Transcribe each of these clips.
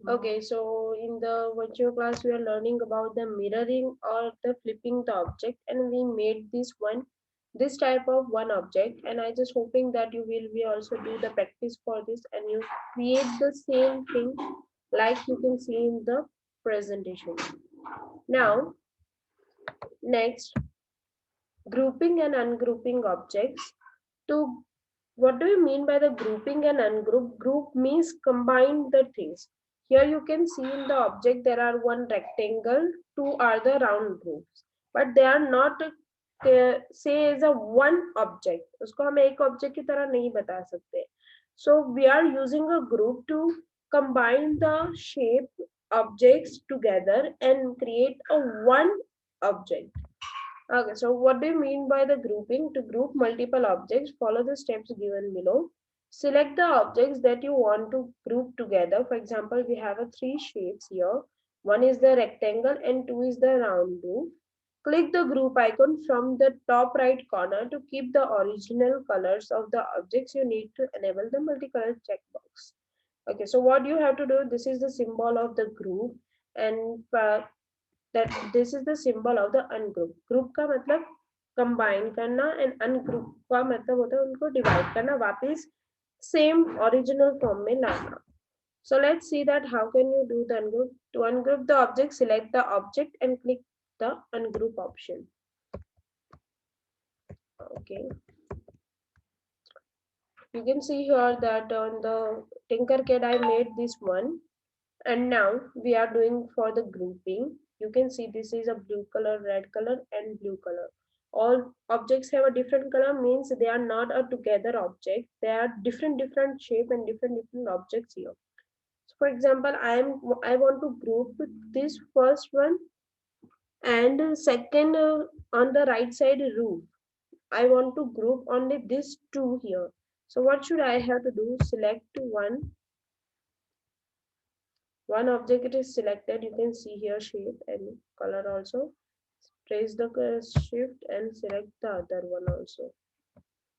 Okay, so in the virtual class, we are learning about the mirroring or the flipping the object, and we made this type of one object, and I just hoping that you will be also do the practice for this, and you create the same thing like you can see in the presentation. Now, next, grouping and ungrouping objects. To what do you mean by the grouping and ungroup? Group means combine the things. Here you can see in the object there are one rectangle, two are the round groups, but they are not say as a one object. उसको हम एक object की तरह नहीं बता सकते. So we are using a group to combine the shape objects together and create a one object. Okay, so what do you mean by the grouping? To group multiple objects, follow the steps given below. Select the objects that you want to group together. For example, we have a three shapes here. One is the rectangle and two is the round group. Click the group icon from the top right corner to keep the original colors of the objects. You need to enable the multicolor checkbox. Okay, so what you have to do, this is the symbol of the group, and that this is the symbol of the ungroup. Group का मतलब combine करना and ungroup का मतलब होता है उनको divide करना वापस same original form में लाना. So let's see that how can you do the ungroup. To ungroup the object, select the object and click the ungroup option. Okay, you can see here that on the Tinkercad I made this one, and now we are doing for the grouping. You can see this is a blue color, red color and blue color. All objects have a different color, means they are not a together object. They are different shape and different objects here. So for example, I want to group this first one and second on the right side roof. I want to group only these two here. So what should I have to do? Select one object is selected. You can see here shape and color also. Press the shift and select the other one also.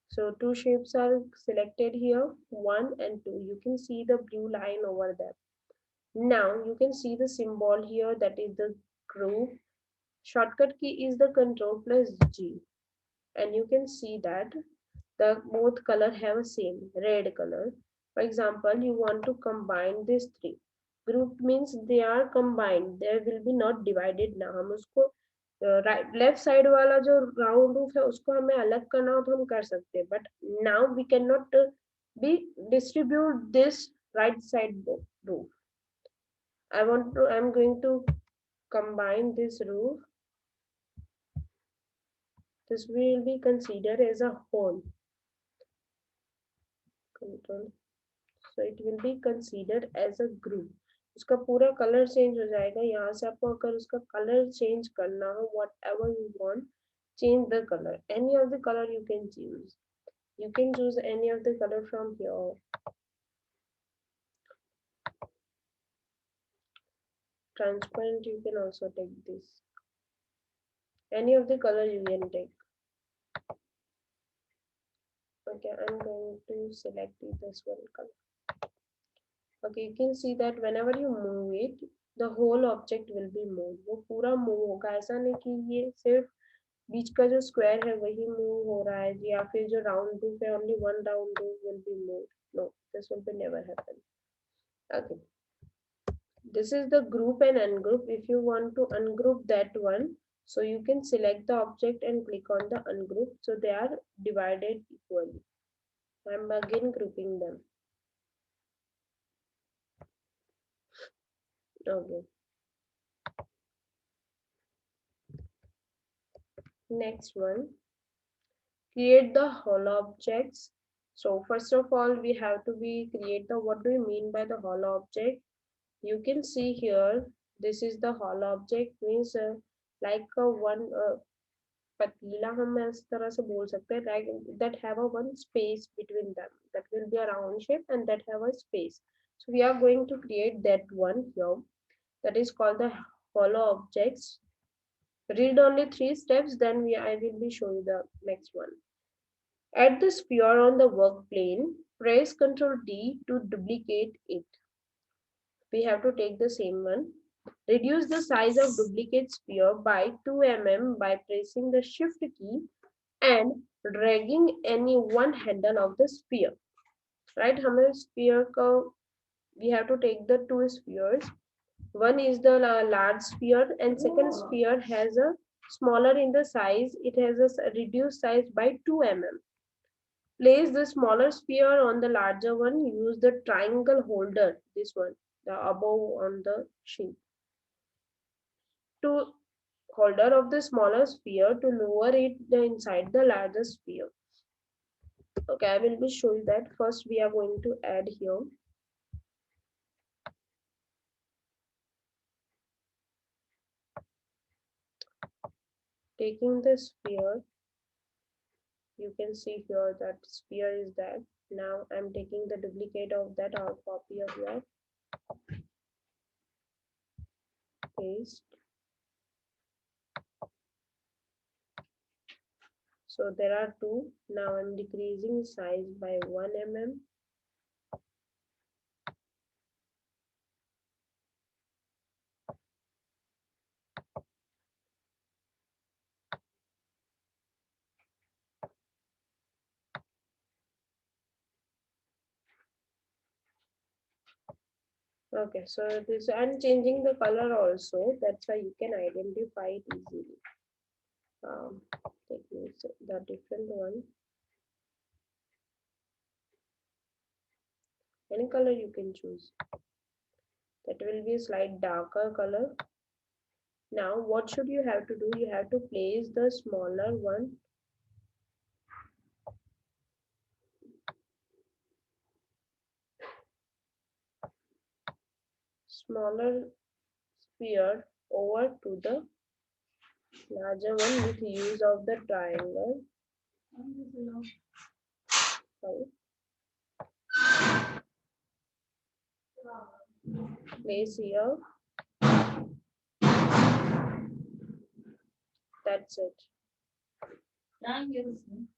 So two shapes are selected here, 1 and 2. You can see the blue line over there. Now you can see the symbol here, that is the group. Shortcut key is the control plus G, and you can see that the both color have same red color. For example, you want to combine these three. Group means they are combined, they will be not divided ना. हम उसको right left side वाला जो round roof है उसको हमें अलग करना हो तो हम कर सकते हैं, but now we can not be distribute this right side roof. I'm going to combine this roof. This will be considered as a whole. Control. So it will be considered as a group. उसका पूरा colour change हो जाएगा. यहाँ से आपको अगर उसका colour change करना हो, whatever you want, change the color. Any of the color you can choose. You can choose any of the color from here. Transparent, you can also take this. Any of the color you can take. Okay, I'm going to select this one color. Okay, you can see that whenever you move it, the whole object will be moved. वो पूरा move होगा. ऐसा नहीं कि ये सिर्फ बीच का जो स्क्वायर है वही मूव हो रहा है, या फिर जो राउंड रूफ है only one round roof will be moved. No, this will be never happen. Okay, this is the group and ungroup. If you want to ungroup that one, so you can select the object and click on the ungroup, so they are divided equally. I'm again grouping them. Okay, next one, create the hollow objects. So first of all we have to be create the, what do you mean by the hollow object? You can see here, this is the hollow object, means like a one पतीला हम इस तरह से बोल सकते हैं, like that have a one space between them, that will be a round shape and that have a space. So we are going to create that one here, that is called the hollow objects. Read only 3 steps, then I will be showing the next one. Add the sphere on the work plane. Press Ctrl D to duplicate it. We have to take the same one. Reduce the size of duplicate sphere by 2 mm by pressing the shift key and dragging any one handle of the sphere. Right? हमें sphere का we have to take the two spheres. One is the large sphere and second sphere has a smaller in the size. It has a reduced size by 2 mm. Place the smaller sphere on the larger one. Use the triangle holder, this one, the above on the sheet, to holder of the smaller sphere to lower it inside the larger sphere. Okay, I will be showing that. First we are going to add here. Taking the sphere, you can see here that sphere is that. Now I'm taking the duplicate of that or copy of that. Paste. So there are two. Now I'm decreasing size by 1 mm. Okay, so this I'm changing the color also. That's why you can identify it easily. Take the different one. Any color you can choose. That will be a slight darker color. Now, what should you have to do? You have to place the smaller one. Smaller sphere over to the larger one with use of the triangle. Sorry. Place here. That's it.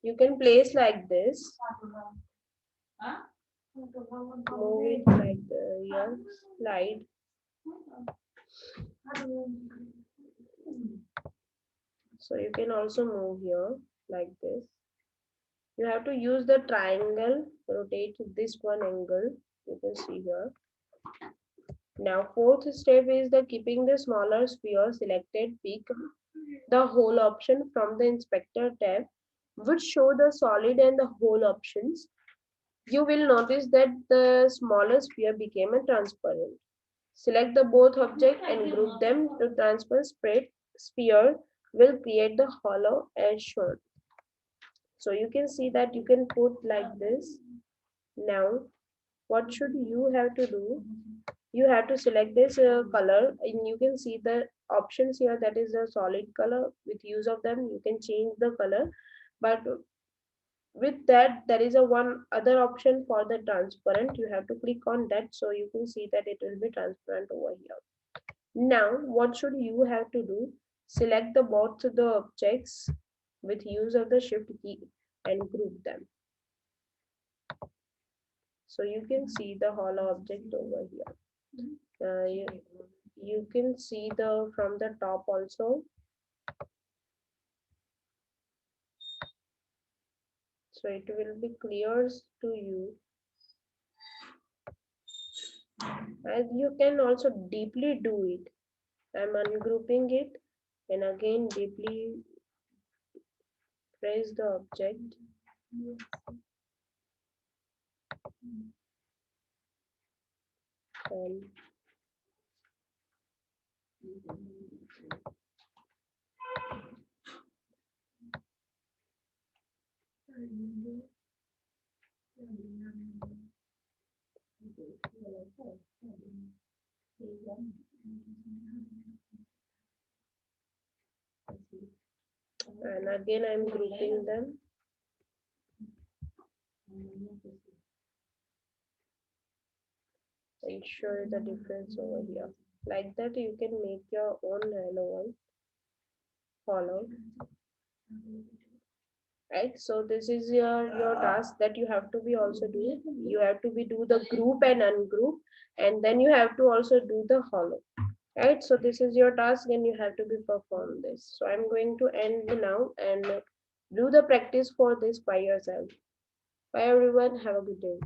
You can place like this. Move it like the here. Slide. So you can also move here like this. You have to use the triangle, rotate this one angle. You can see here. Now fourth step is the keeping the smaller sphere selected. Pick the whole option from the inspector tab, which show the solid and the whole options. You will notice that the smaller sphere became a transparent. Select the both object and group them to transfer spread sphere will create the hollow as shown. So you can see that you can put like this. Now what should you have to do? You have to select this color and you can see the options here, that is a solid color. With use of them you can change the color, but with that there is a one other option for the transparent. You have to click on that, so you can see that it will be transparent over here. Now what should you have to do? Select the both the objects with use of the shift key and group them. So you can see the hollow object over here. You can see the from the top also. So it will be clear to you. And you can also deeply do it. I'm ungrouping it and again deeply press the object. And again I'm grouping them. And show the difference over here. Like that you can make your own hollow one. Follow. right? So this is your task that you have to be also do. You have to be do the group and ungroup, and then you have to also do the hollow, right? So this is your task and you have to be perform this. So I'm going to end now, and do the practice for this by yourself. Bye everyone, have a good day.